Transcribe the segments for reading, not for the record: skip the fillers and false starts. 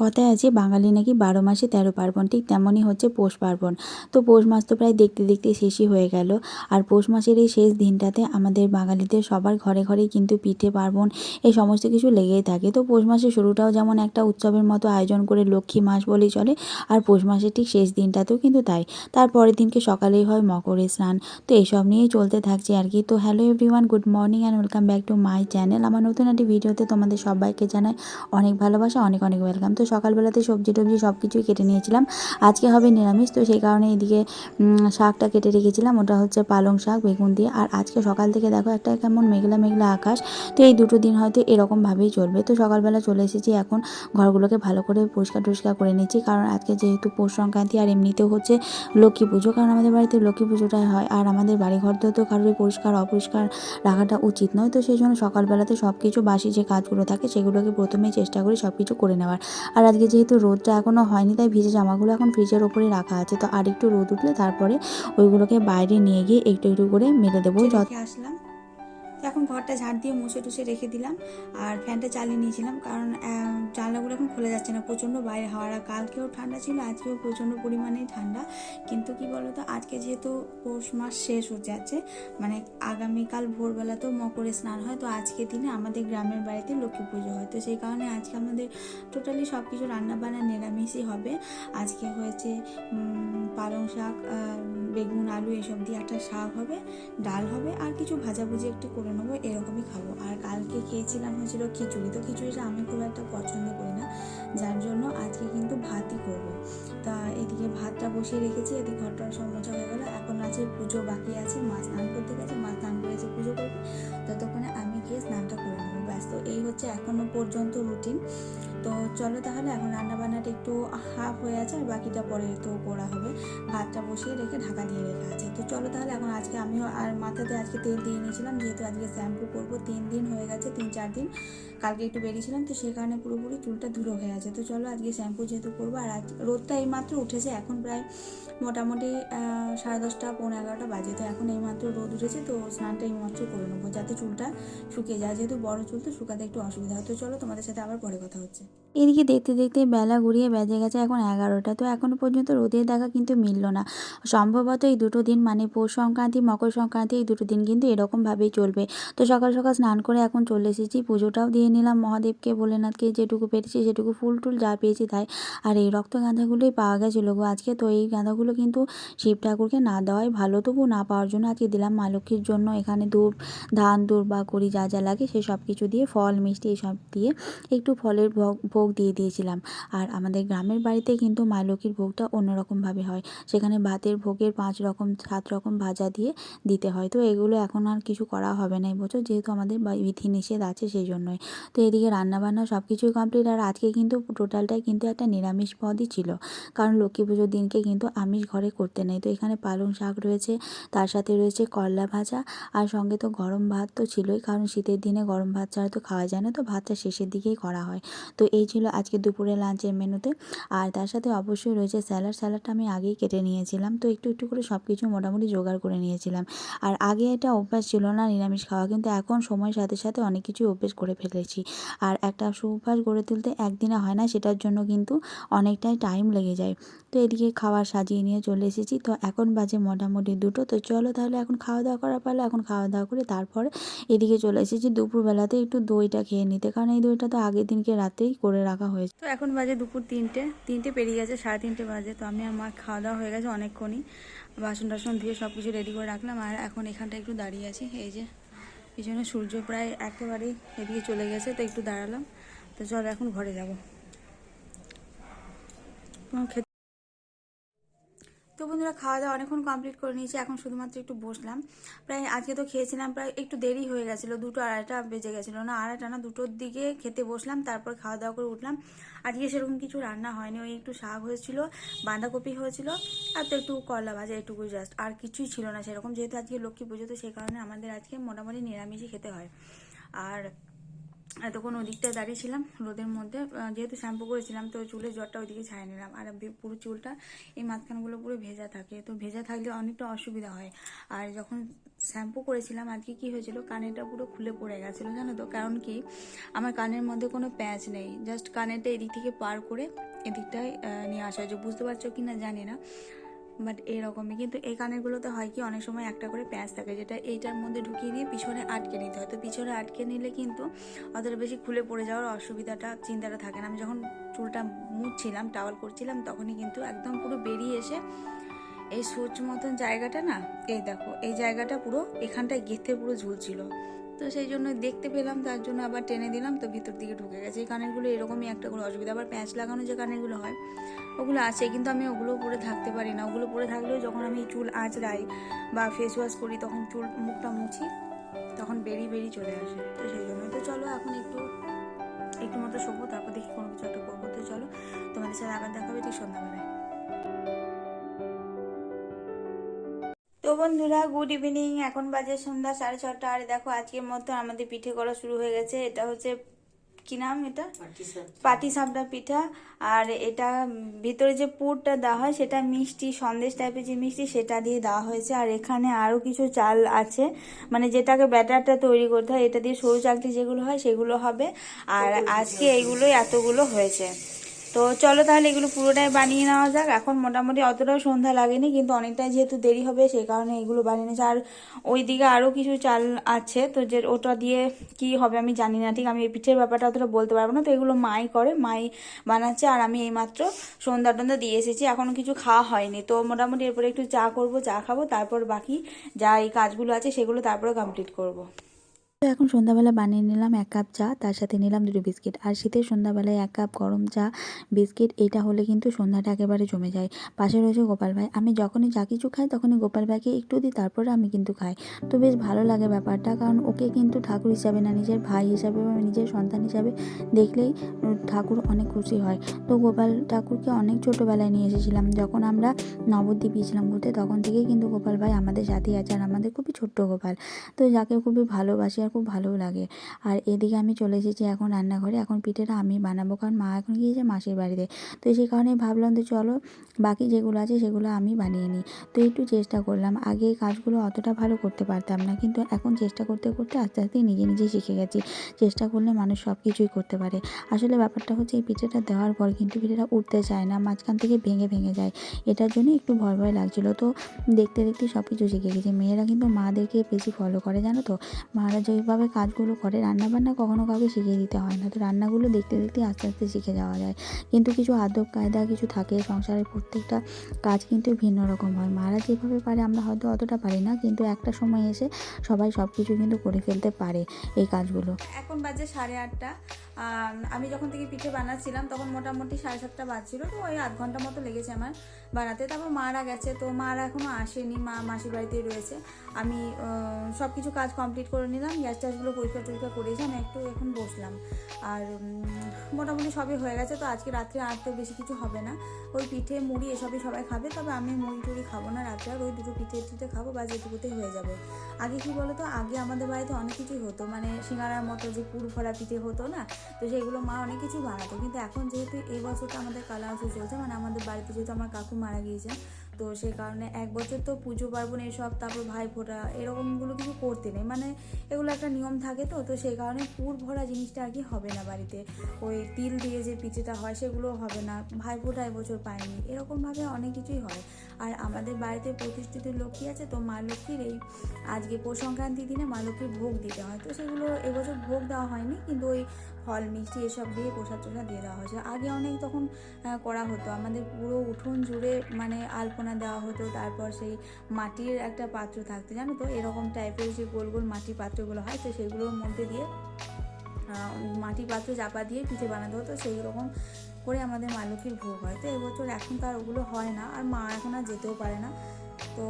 কথায় আছে বাঙালি নাকি 12 মাসে 13 পার্বণ, ঠিক তেমনই হচ্ছে পৌষ পার্বণ। তো পৌষ মাস তো প্রায় দেখতে দেখতে শেষই হয়ে গেল। আর পৌষ মাসের এই শেষ দিনটাতে আমাদের বাঙালিদের সবার ঘরে ঘরেই কিন্তু পিঠে পার্বণ এই সমস্ত কিছু লেগেই থাকে। তো পৌষ মাসের শুরুটাও যেমন একটা উৎসবের মতো আয়োজন করে লক্ষ্মী মাস বলেই চলে, আর পৌষ মাসের ঠিক শেষ দিনটাতেও কিন্তু তাই। তারপরের দিনকে সকালেই হয় মকরের স্নান। তো এসব নিয়েই চলতে থাকছে আর কি। তো hello everyone, good morning and welcome back to my channel. আমার নতুন একটি ভিডিওতে তোমাদের সবাইকে জানাই অনেক ভালোবাসা, অনেক অনেক ওয়েলকাম। তো সকালবেলাতে সবজি টবজি সব কিছুই কেটে নিয়েছিলাম, আজকে হবে নিরামিষ। তো সেই কারণে এদিকে শাকটা কেটে রেখেছিলাম, ওটা হচ্ছে পালং শাক বেগুন দিয়ে। আর আজকে সকাল থেকে দেখো একটা কেমন মেঘলা মেঘলা আকাশ। তো এই দুটো দিন হয়তো এরকমভাবেই চলবে। তো সকালবেলা চলে এসেছি, এখন ঘরগুলোকে ভালো করে পরিষ্কার টরিষ্কার করে নিচ্ছি, কারণ আজকে যেহেতু পৌষ সংক্রান্তি আর এমনিতেও হচ্ছে লক্ষ্মী পুজো, কারণ আমাদের বাড়িতে লক্ষ্মী পুজোটাই হয়। আর আমাদের বাড়িঘর তো কারোর পরিষ্কার অপরিষ্কার রাখাটা উচিত নয়। তো সেই জন্য সকালবেলাতে সব কিছু বাসি যে কাজগুলো থাকে সেগুলোকে প্রথমেই চেষ্টা করি সব কিছু করে নেওয়ার। আর আজকে যেহেতু রোদটা এখনও হয়নি, তাই ভিজে জামাগুলো এখন ফ্রিজের ওপরে রাখা আছে। তো আর একটু রোদ উঠলে তারপরে ওইগুলোকে বাইরে নিয়ে গিয়ে একটু একটু করে মেলে দেবো। রেখে আসলাম, তো এখন ঘরটা ঝাড় দিয়ে মুছে টুছে রেখে দিলাম। আর ফ্যানটা চালিয়ে নিয়েছিলাম, কারণ জানলাগুলো এখন খোলা যাচ্ছে না, প্রচণ্ড বাইরে হাওয়া। কালকেও ঠান্ডা ছিল, আজকেও প্রচণ্ড পরিমাণেই ঠান্ডা। কিন্তু কি বলতো, আজকে যেহেতু পৌষ মাস শেষ হয়ে যাচ্ছে, মানে আগামীকাল ভোরবেলাতেও মকরে স্নান হয়। তো আজকের দিনে আমাদের গ্রামের বাড়িতে লক্ষ্মী পুজো হয়। তো সেই কারণে আজকে আমাদের টোটালি সব কিছু রান্নাবান্না নিরামিষই হবে। আজকে হয়েছে পালং শাক, বেগুন আলু এসব দিয়ে একটা শাক হবে, ডাল হবে, আর কিছু ভাজাভুজি একটু করে নেবো, এরকমই খাবো। আর কালকে খেয়েছিলাম হয়েছিল খিচুড়ি। তো খিচুড়িটা আমি খুব একটা পছন্দ করি না, যার জন্য আজকে কিন্তু ভাতই করবো। তা এদিকে ভাতটা বসিয়ে রেখেছি, এদিকে ঘরটা সব মোছা হয়ে গেলো। এখন আছে পুজো বাকি আছে, মা স্নান করতে গেছে, মা স্নান করেছে পুজো করবে, ততক্ষণে আমি গিয়ে স্নানটা করে নেবো, ব্যাস। তো এই হচ্ছে এখনো পর্যন্ত রুটিন। তো চলো তাহলে, এখন রান্নাবান্নাটা একটু হাফ হয়ে আছে, আর বাকিটা পরে তো করা হবে। ভাতটা বসিয়ে রেখে ঢাকা দিয়ে রেখে আছে। তো চলো তাহলে, এখন আজকে আমিও আর মাথাতে আজকে তেল দিয়ে নিয়েছিলাম, যেহেতু আজকে শ্যাম্পু করবো। 3 দিন হয়ে গেছে, 3-4 দিন, কালকে একটু বেরিয়েছিলাম, তো সেই কারণে পুরোপুরি চুলটা ধুলো হয়ে আছে। তো চলো আজকে শ্যাম্পু যেহেতু করবো। আর আজ রোদটা এইমাত্র উঠেছে, এখন প্রায় মোটামুটি 10:30 11:30 বাজে। তো এখন এইমাত্র রোদ উঠেছে, তো স্নানটা এইমাত্র করে নেবো, যাতে চুলটা শুকিয়ে যায়, যেহেতু বড় চুল তো শুকাতে একটু অসুবিধা হয়। তো চলো, তোমাদের সাথে আবার পরে কথা হচ্ছে। এদিকে দেখতে দেখতে বেলা ঘুরিয়ে বেজে গেছে এখন 11টা। তো এখনও পর্যন্ত রোদের দেখা কিন্তু মিলল না। সম্ভবত এই দুটো দিন, মানে পৌষ সংক্রান্তি মকর সংক্রান্তি, এই দুটো দিন কিন্তু এরকমভাবেই চলবে। তো সকাল সকাল স্নান করে এখন চলে এসেছি, পুজোটাও দিয়ে নিলাম মহাদেবকে, ভোলেনাথকে, যেটুকু পেরেছি সেটুকু ফুল টুল যা পেয়েছি তাই। আর এই রক্ত গাঁদাগুলোই পাওয়া গেছিলো গো আজকে। তো এই গাঁদাগুলো কিন্তু শিব ঠাকুরকে না দেওয়াই ভালো, তবু না পাওয়ার জন্য আজকে দিলাম। মা লক্ষ্মীর জন্য এখানে ধূপ ধান দূর্বা করি যা যা লাগে সে সব কিছু দিয়ে, ফল মিষ্টি এসব দিয়ে একটু ফলের ভোগ দিয়ে দিয়েছিলাম। আর আমাদের গ্রামের বাড়িতে কিন্তু মা লক্ষ্মীর ভোগটা অন্যরকমভাবে হয়, সেখানে ভাতের ভোগের 5 রকম 7 রকম ভাজা দিয়ে দিতে হয়। তো এগুলো এখন আর কিছু করা হবে না এবছর, যেহেতু আমাদের বিধি নিষেধ আছে সেই জন্যই। তো এদিকে রান্নাবান্না সব কিছুই কমপ্লিট। আর আজকে কিন্তু টোটালটাই কিন্তু একটা নিরামিষ পদই ছিল, কারণ লক্ষ্মী পুজোর দিনকে কিন্তু আমিষ ঘরে করতে নেই। তো এখানে পালং শাক রয়েছে, তার সাথে রয়েছে করলা ভাজা, আর সঙ্গে তো গরম ভাত তো ছিলই, কারণ শীতের দিনে গরম ভাত ছাড়া তো খাওয়া যায় না, তো ভাতটা শেষের দিকেই করা হয়। তো এই ছিল আজকে দুপুরে লাঞ্চের মেনুতে। আর তার সাথে অবশ্যই রয়েছে স্যালাড। স্যালাডটা আমি আগেই কেটে নিয়েছিলাম, তো একটু একটু করে সব কিছু মোটামুটি জোগাড় করে নিয়েছিলাম। আর আগে এটা অভ্যাস ছিল না নিরামিষ খাওয়া, কিন্তু এখন সময়ের সাথে সাথে অনেক কিছুই অভ্যেস করে ফেলেছি। আর একটা সুঅভ্যাস গড়ে তুলতে একদিনে হয় না, সেটার জন্য কিন্তু অনেকটাই টাইম লেগে যায়। তো এদিকে খাবার সাজিয়ে নিয়ে চলে এসেছি। তো এখন বাজে মোটামুটি 2টো। তো চলো তাহলে এখন খাওয়া দাওয়া করা পারলে এখন খাওয়া দাওয়া করে তারপরে এদিকে চলে এসেছি দুপুরবেলাতে একটু দইটা খেয়ে নিতে, কারণ এই দইটা তো আগের দিনকে রাতেই করে রাখা হয়েছে। তো এখন বাজে দুপুর 3টে পেরিয়ে গেছে, 3:30 বাজে। তো আমি আমার খাওয়া দাওয়া হয়ে গেছে অনেকক্ষণই, বাসন টাসন ধুয়ে সব কিছু রেডি করে রাখলাম। আর এখন এখানটা একটু দাঁড়িয়ে আছি, এই যে পিছনে সূর্য প্রায় একেবারেই এদিকে চলে গেছে, তো একটু দাঁড়ালাম। তো চলো এখন ঘরে যাবো। তো বন্ধুরা, খাওয়া দাওয়া অনেকক্ষণ কমপ্লিট করে নিয়েছি, এখন শুধুমাত্র একটু বসলাম। প্রায় আজকে তো খেয়েছিলাম, প্রায় একটু দেরি হয়ে গেছিলো, 2-2:30 বেজে গেছিলো, না 2:30 না 2টোর দিকে খেতে বসলাম, তারপর খাওয়া দাওয়া করে উঠলাম। আজকে সেরকম কিছু রান্না হয়নি, ওই একটু শাক হয়েছিল, বাঁধাকপি হয়েছিল, আর তো একটু করলা ভাজা, এটুকুই জাস্ট, আর কিছুই ছিল না সেরকম। যেহেতু আজকে লক্ষ্মী পুজো, তো সেই কারণে আমাদের আজকে মোটামুটি নিরামিষই খেতে হয়। আর এতক্ষণ ওদিকটা দাঁড়িয়েছিলাম রোদের মধ্যে, যেহেতু শ্যাম্পু করেছিলাম তো চুলের জটটা ওইদিকে ছাড়িয়ে নিলাম। আর পুরো চুলটা এই মাঝখানগুলো পুরো ভেজা থাকে, তো ভেজা থাকলে অনেকটা অসুবিধা হয়। আর যখন শ্যাম্পু করেছিলাম আজকে কি হয়েছিল, কানেরটা পুরো খুলে পড়ে গেছিলো জানো তো। কারণ কি, আমার কানের মধ্যে কোনো প্যাচ নেই, জাস্ট কানেরটা এদিক থেকে পার করে এদিকটায় নিয়ে আসা হয়েছে। বুঝতে পারছো কি না জানি না, বাট এরকমই। কিন্তু এই কানেরগুলোতে হয় কি, অনেক সময় একটা করে প্যাঁচ থাকে, যেটা এইটার মধ্যে ঢুকিয়ে দিয়ে পিছনে আটকে নিতে হয়। তো পিছনে আটকে নিলে কিন্তু অতটা বেশি খুলে পড়ে যাওয়ার চিন্তাটা থাকে না। আমি যখন চুলটা মুছছিলাম, টাওয়াল করছিলাম, তখনই কিন্তু একদম পুরো বেরিয়ে এসে এই সুচ মতন জায়গাটা না, এই দেখো এই জায়গাটা পুরো এখানটায় গেঁথে পুরো ঝুলছিল। তো সেই জন্য দেখতে পেলাম, তার জন্য আবার টেনে দিলাম, তো ভিতর দিকে ঢুকে গেছে। এই কানেরগুলো এরকমই একটা করে অসুবিধা। আবার প্যাঁচ লাগানো যে কানেরগুলো হয় ওগুলো আছে, কিন্তু আমি ওগুলো পরে থাকতে পারি না। ওগুলো পরে থাকলেও যখন আমি চুল আঁচড়াই বা ফেস ওয়াশ করি, তখন চুল মুখটা মুছি, তখন বেরিয়ে চলে আসে। তো সেই জন্য তো চলো এখন একটু মতো শোবো, তারপর দেখি কোনো কিছু একটা করবো। তো চলো, তোমাদের সাথে আবার দেখা হবে ঠিক সন্ধ্যাবেলায়। তো বন্ধুরা, গুড ইভিনিং। এখন বাজে সন্ধ্যা 6:30। আর দেখো আজকের মতো আমাদের পিঠে করা শুরু হয়ে গেছে। এটা হচ্ছে কি নাম, এটা পাটি সাপটা পিঠা। আর এটা ভিতরে যে পুরটা দেওয়া হয় সেটা মিষ্টি, সন্দেশ টাইপের যে মিষ্টি সেটা দিয়ে দেওয়া হয়েছে। আর এখানে আরো কিছু চাল আছে, মানে যেটাকে ব্যাটারটা তৈরি করতে হয়, এটা দিয়ে সরু চাকরি যেগুলো হয় সেগুলো হবে। আর আজকে এইগুলোই এতগুলো হয়েছে। তো চলো তাহলে এগুলো পুরোটাই বানিয়ে নেওয়া যাক। এখন মোটামুটি অতটাও সন্ধ্যা লাগেনি, কিন্তু অনেকটাই যেহেতু দেরি হবে সেই কারণে এগুলো বানিয়ে নিয়েছি। আর ওইদিকে আরও কিছু চাল আছে, তো যে ওটা দিয়ে কি হবে আমি জানি না ঠিক। আমি এই পিঠের ব্যাপারটা অতটা বলতে পারবো না। তো এগুলো মাই করে, মাই বানাচ্ছে। আর আমি এইমাত্র সন্ধ্যা টন্ধা দিয়ে এসেছি, এখনও কিছু খাওয়া হয়নি। তো মোটামুটি এরপরে একটু চা করব, চা খাবো, তারপর বাকি যা এই কাজগুলো আছে সেগুলো তারপরে কমপ্লিট করব। তো এখন সন্ধ্যাবেলা বানিয়ে নিলাম 1 কাপ চা, তার সাথে নিলাম 2 বিস্কিট। আর শীতের সন্ধ্যাবেলায় 1 কাপ গরম চা, বিস্কিট, এটা হলে কিন্তু সন্ধ্যাটা একেবারে জমে যায়। পাশে রয়েছে গোপাল ভাই। আমি যখনই যা কিছু খাই তখনই গোপাল ভাইকে একটু দিই, তারপরে আমি কিন্তু খাই। তো বেশ ভালো লাগে ব্যাপারটা, কারণ ওকে কিন্তু ঠাকুর হিসাবে না, নিজের ভাই হিসাবে বা নিজের সন্তান হিসাবে দেখলেই ঠাকুর অনেক খুশি হয়। তো গোপাল ঠাকুরকে অনেক ছোটোবেলায় নিয়ে এসেছিলাম, যখন আমরা নবদ্বীপ গিয়েছিলাম ঘুরতে, তখন থেকেই কিন্তু গোপাল ভাই আমাদের সাথেই আছে। আর আমাদের খুবই ছোট্ট গোপাল, তো যাকে খুবই ভালোবাসি আর খুব ভালোও লাগে। আর এদিকে আমি চলে এসেছি এখন রান্নাঘরে। এখন পিঠেটা আমি বানাবো, কারণ মা এখন গিয়েছে মাসির বাড়িতে। তো সেই কারণেই ভাবলাম তো চলো বাকি যেগুলো আছে সেগুলো আমি বানিয়ে নিই। তো একটু চেষ্টা করলাম, আগে এই কাজগুলো অতটা ভালো করতে পারতাম না, কিন্তু এখন চেষ্টা করতে করতে আস্তে আস্তে নিজে শিখে গেছি। চেষ্টা করলে মানুষ সব কিছুই করতে পারে। আসলে ব্যাপারটা হচ্ছে এই পিঠেটা দেওয়ার পর কিন্তু পিঠেটা উঠতে চায় না, মাঝখান থেকে ভেঙে যায়। এটার জন্য একটু ভয় লাগছিলো। তো দেখতে দেখতে সব কিছু শিখে গেছি। মেয়েরা কিন্তু মাদেরকে বেশি ফলো করে জানো তো। মারা যেভাবে কাজগুলো করে, রান্নাবান্না কখনো কাউকে শিখিয়ে দিতে হয় না। তো রান্নাগুলো দেখতে দেখতে আস্তে আস্তে শিখে যাওয়া যায়। কিন্তু কিছু আদব কায়দা কিছু থাকে, সংসারের প্রত্যেকটা কাজ কিন্তু ভিন্ন রকম হয়। মারা যেভাবে পারে আমরা হয়তো অতটা পারি না, কিন্তু একটা সময় এসে সবাই সব কিছু কিন্তু করে ফেলতে পারে এই কাজগুলো। এখন বাজে 8:30। আমি যখন থেকে পিঠে বানাচ্ছিলাম তখন মোটামুটি 7:30 বাজছিল। তো ওই আধ ঘন্টা মতো লেগেছে আমার বানাতে। তারপর মারা গেছে, তো মারা এখনও আসেনি, মা মাসির বাড়িতেই রয়েছে। আমি সব কিছু কাজ কমপ্লিট করে নিলাম, গ্যাস ট্যাসগুলো পরিষ্কার করেছি। আমি একটু এখন বসলাম। আর মোটামুটি সবই হয়ে গেছে। তো আজকে রাত্রে আর তো বেশি কিছু হবে না, ওই পিঠে মুড়ি এসবই সবাই খাবে। তবে আমি মুড়ি টুড়ি খাবো না রাত্রে, আর ওই 2 পিঠে খাবো, বা যেটুকুতেই হয়ে যাবে। আগে কি বলতো, আগে আমাদের বাড়িতে অনেক কিছুই হতো, মানে সিঙ্গারার মতো যে পুর ভরা পিঠে হতো না, তো সেগুলো মা অনেক কিছুই বানাতো। কিন্তু এখন যেহেতু এই বছরটা আমাদের কালাউসে চলছে, মানে আমাদের বাড়িতে যেহেতু আমার কাকু মারা গিয়েছেন, তো সেই কারণে 1 বছর তো পুজো পার্বণ এসব, তারপর ভাইফোঁটা এরকমগুলো কিছু করতে নেই, মানে এগুলো একটা নিয়ম থাকে। তো সেই কারণে পুর ভরা জিনিসটা আর কি হবে না বাড়িতে। ওই তিল দিয়ে যে পিঠেটা হয় সেগুলো হবে না, ভাইফোঁটা এবছর পাইনি, এরকমভাবে অনেক কিছুই হয়। আর আমাদের বাড়িতে প্রতিষ্ঠিত লক্ষ্মী আছে, তো মা লক্ষ্মীর এই আজকে পৌষ সংক্রান্তির দিনে মা লক্ষ্মীর ভোগ দিতে হয়। তো সেগুলো এবছর ভোগ দেওয়া হয়নি, কিন্তু ওই ফল মিষ্টি এসব দিয়ে প্রসাদ টোসাদ দিয়ে দেওয়া হয়েছে। আগে অনেক তখন করা হতো, আমাদের পুরো উঠোন জুড়ে মানে আলপনা দেওয়া হতো। তারপর সেই মাটির একটা পাত্র থাকতো জানো তো, এরকম টাইপের যে গোল গোল মাটির পাত্রগুলো হয়, তো সেগুলোর মধ্যে দিয়ে মাটির পাত্র চাপা দিয়ে পিঠে বানাতে হতো। সেই রকম করে আমাদের মা লক্ষ্মীর ভোগ হয়। তো এবছর এখন তার ওগুলো হয় না, আর মা এখন আর যেতেও পারে না। তো তো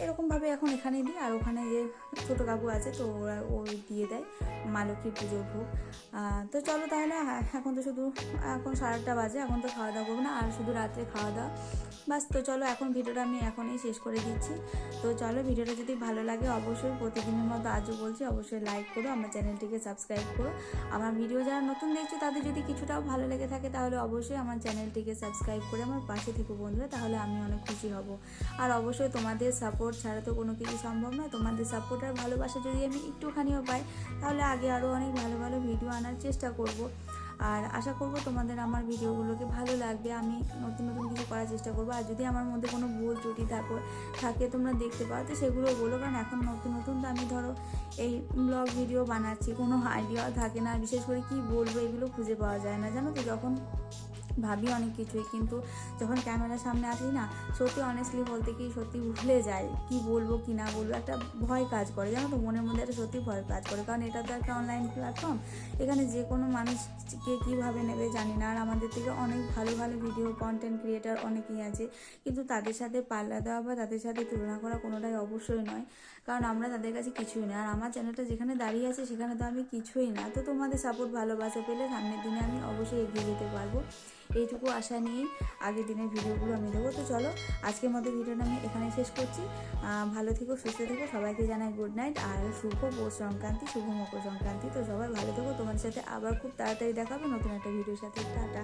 এরকমভাবে এখন এখানে দিই, আর ওখানে যে ছোটো কাকু আছে তো ওরা ও দিয়ে দেয় মা লক্ষ্মীর পুজোর ভোগ। তো চলো তাহলে, এখন তো শুধু এখন 8:30 বাজে, এখন তো খাওয়া দাওয়া করবো না, আর শুধু রাত্রে খাওয়া দাওয়া বাস। তো চলো এখন ভিডিওটা আমি এখনই শেষ করে দিচ্ছি। তো চলো, ভিডিওটা যদি ভালো লাগে অবশ্যই প্রতিদিনের মতো আজও বলছি অবশ্যই লাইক করো, আমার চ্যানেলটিকে সাবস্ক্রাইব করো। আমার ভিডিও যারা নতুন দেখছো তাদের যদি কিছুটাও ভালো লেগে থাকে তাহলে অবশ্যই আমার চ্যানেলটিকে সাবস্ক্রাইব করে আমার পাশে থেকো বন্ধুরা, তাহলে আমি অনেক খুশি হব। আর অবশ্যই তোমাদের সাপোর্ট ছাড়া তো কোনো কিছু সম্ভব নয়। তোমাদের সাপোর্ট আর ভালোবাসা যদি আমি একটুখানিও পাই তাহলে আগে আরও অনেক ভালো ভালো ভিডিও আনার চেষ্টা করব। আর আশা করব তোমাদের আমার ভিডিওগুলোকে ভালো লাগবে, আমি নতুন নতুন কিছু করার চেষ্টা করবো। আর যদি আমার মধ্যে কোনো ভুল ত্রুটি থাকে তোমরা দেখতে পাও তো সেগুলো বলো, কারণ এখন নতুন নতুন তো আমি ধরো এই ব্লগ ভিডিও বানাচ্ছি, কোনো আইডিয়াও থাকে না, বিশেষ করে কি বলবো এগুলো খুঁজে পাওয়া যায় না জানো তো। যখন ভাবি অনেক কিছুই, কিন্তু যখন ক্যামেরার সামনে আসি না, সত্যি অনেস্টলি বলতে কি সত্যি ভুলে যাই কি বলবো কি না বলবো, একটা ভয় কাজ করে জানো তো, মনের মধ্যে একটা সত্যি ভয় কাজ করে। কারণ এটা তো একটা অনলাইন প্ল্যাটফর্ম, এখানে যে কোনো মানুষকে কীভাবে নেবে জানি না। আর আমাদের থেকে অনেক ভালো ভালো ভিডিও কন্টেন্ট ক্রিয়েটার অনেকেই আছে, কিন্তু তাদের সাথে পাল্লা দেওয়া বা তাদের সাথে তুলনা করা কোনোটাই অবশ্যই নয়, কারণ আমরা তাদের কাছে কিছুই না। আর আমার চ্যানেলটা যেখানে দাঁড়িয়ে আছে সেখানে তো আমি কিছুই না। তো তোমাদের সাপোর্ট ভালোবাসা পেলে সামনের দিনে আমি অবশ্যই এগিয়ে যেতে পারবো, এইটুকু আশা নিয়েই আগের দিনের ভিডিওগুলো আমি দেবো। তো চলো আজকের মতো ভিডিওটা আমি এখানে শেষ করছি। ভালো থেকো, সুস্থ থেকো, সবাইকে জানাই গুড নাইট আর শুভ পৌষ সংক্রান্তি, শুভ মকর সংক্রান্তি। তো সবাই ভালো থেকো, তোমার সাথে আবার খুব তাড়াতাড়ি দেখাবে নতুন একটা ভিডিওর সাথে। টাটা।